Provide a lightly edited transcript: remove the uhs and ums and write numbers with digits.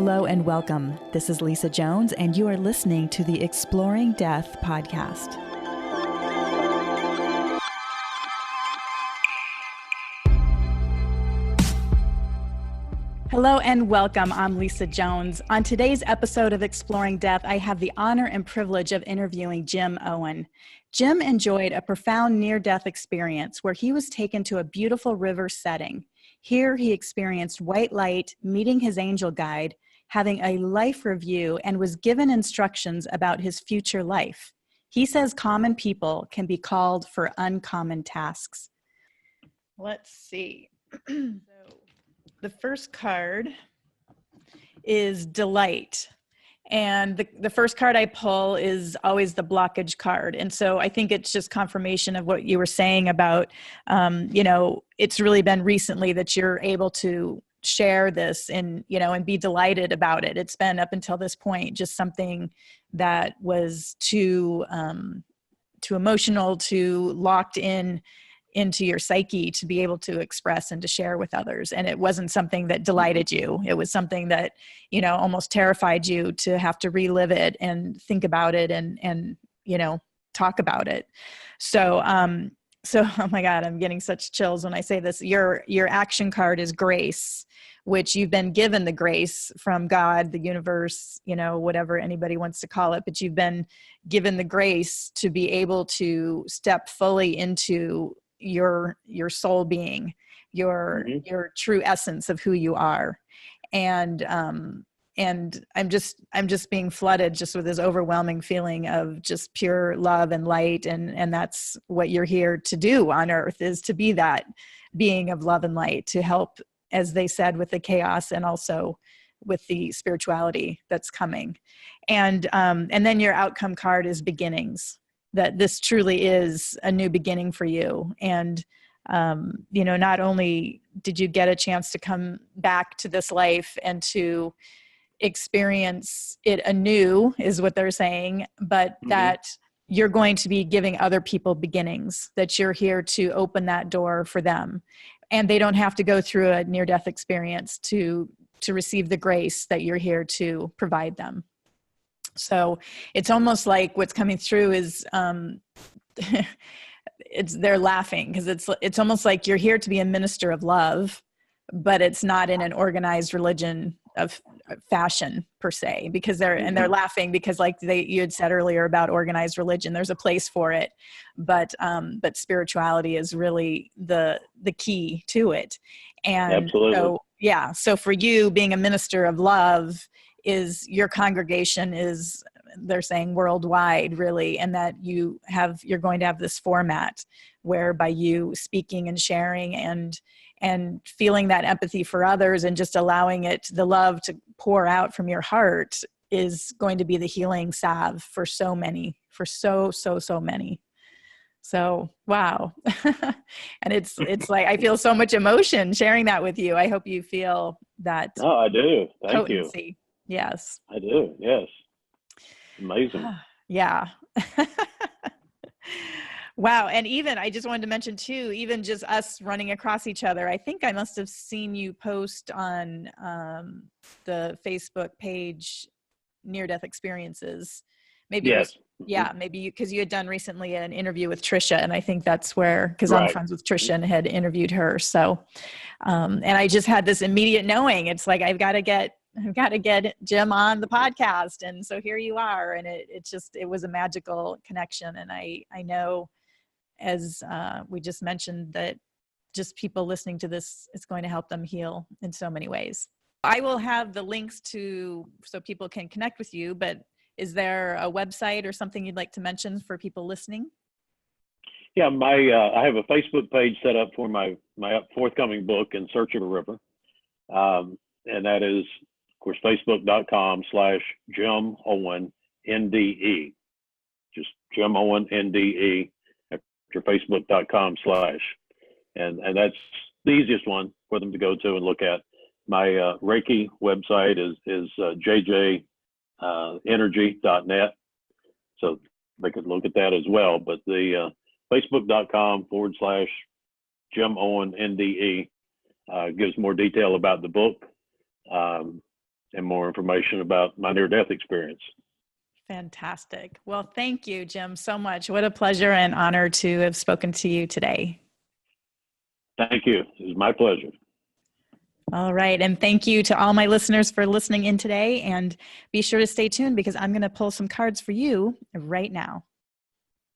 Hello and welcome. This is Lisa Jones, and you are listening to the Exploring Death podcast. Hello and welcome. I'm Lisa Jones. On today's episode of Exploring Death, I have the honor and privilege of interviewing Jim Owen. Jim enjoyed a profound near-death experience where he was taken to a beautiful river setting. Here he experienced white light, meeting his angel guide, having a life review, and was given instructions about his future life. He says common people can be called for uncommon tasks. Let's see. So, the first card is delight. And the first card I pull is always the blockage card. And so I think it's just confirmation of what you were saying about, it's really been recently that you're able to share this and be delighted about it. It's been up until this point just something that was too emotional, too locked into your psyche to be able to express and to share with others. And it wasn't something that delighted you. It was something that, almost terrified you to have to relive it and think about it and talk about it. So, oh my God, I'm getting such chills when I say this. Your action card is grace, which you've been given the grace from God, the universe, whatever anybody wants to call it, but you've been given the grace to be able to step fully into your soul being, your true essence of who you are. And I'm just being flooded just with this overwhelming feeling of just pure love and light. And that's what you're here to do on earth, is to be that being of love and light, to help, as they said, with the chaos and also with the spirituality that's coming. And then your outcome card is beginnings, that this truly is a new beginning for you. And, not only did you get a chance to come back to this life and to experience it anew, is what they're saying, but that you're going to be giving other people beginnings, that you're here to open that door for them. And they don't have to go through a near-death experience to receive the grace that you're here to provide them. So it's almost like what's coming through is they're laughing, because it's almost like you're here to be a minister of love, but it's not in an organized religion of fashion per se, because they're laughing because, like you had said earlier about organized religion, there's a place for it, but spirituality is really the key to it. And absolutely. So for you, being a minister of love, is your congregation is, they're saying, worldwide, really, and that you're going to have this format where by you speaking and sharing and feeling that empathy for others and just allowing the love to pour out from your heart is going to be the healing salve for so many, for so many. So, wow. And it's like, I feel so much emotion sharing that with you. I hope you feel that. Oh, I do. Thank potency. you. Yes. I do. Yes. Amazing. Yeah. Wow. And even, I just wanted to mention too, even just us running across each other, I think I must have seen you post on the Facebook page, Near Death Experiences. Maybe yes. Maybe because you had done recently an interview with Trisha, and I think that's where, because right. I'm friends with Trisha and had interviewed her. So, and I just had this immediate knowing, it's like, I've got to get Jim on the podcast. And so here you are. And it was a magical connection. And I know, as we just mentioned, that just people listening to this, it's going to help them heal in so many ways. I will have the links so people can connect with you, but is there a website or something you'd like to mention for people listening? Yeah, I have a Facebook page set up for my forthcoming book, In Search of a River. And that is, of course, facebook.com/Jim Owen NDE. Just Jim Owen NDE after facebook.com/. And that's the easiest one for them to go to and look at. My Reiki website is jjenergy.net. So they could look at that as well. But the facebook.com/Jim Owen NDE gives more detail about the book. and more information about my near-death experience. Fantastic. Well, thank you, Jim, so much. What a pleasure and honor to have spoken to you today. Thank you. It was my pleasure. All right. And thank you to all my listeners for listening in today. And be sure to stay tuned because I'm going to pull some cards for you right now.